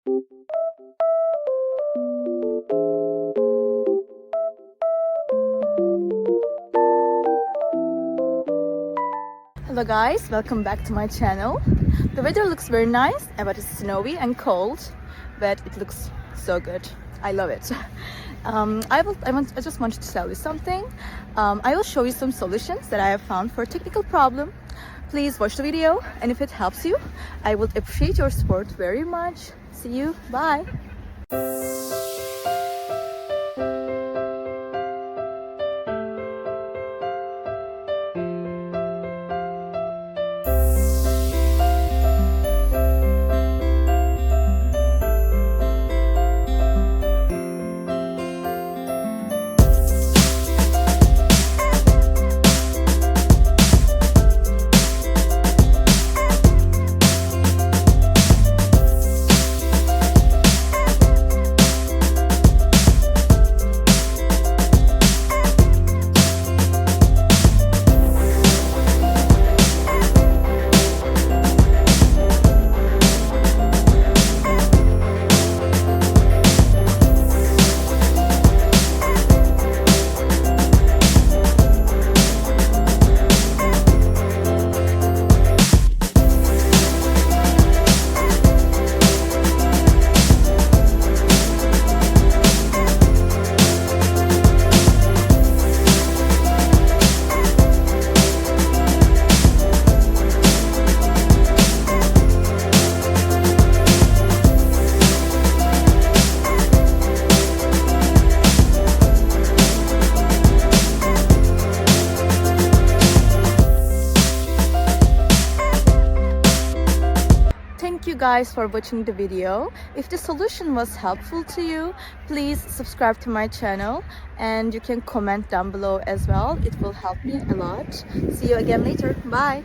Hello guys, welcome back to my channel. The weather looks very nice, but it's snowy and cold, but it looks so good. I love it. I just wanted to tell you something. I will show you some solutions that I have found for a technical problem. Please watch the video, and if it helps you, I would appreciate your support very much. See you, bye. Thank you guys for watching the video. If the solution was helpful to you, please subscribe to my channel and you can comment down below as well. It will help me a lot. See you again later. Bye.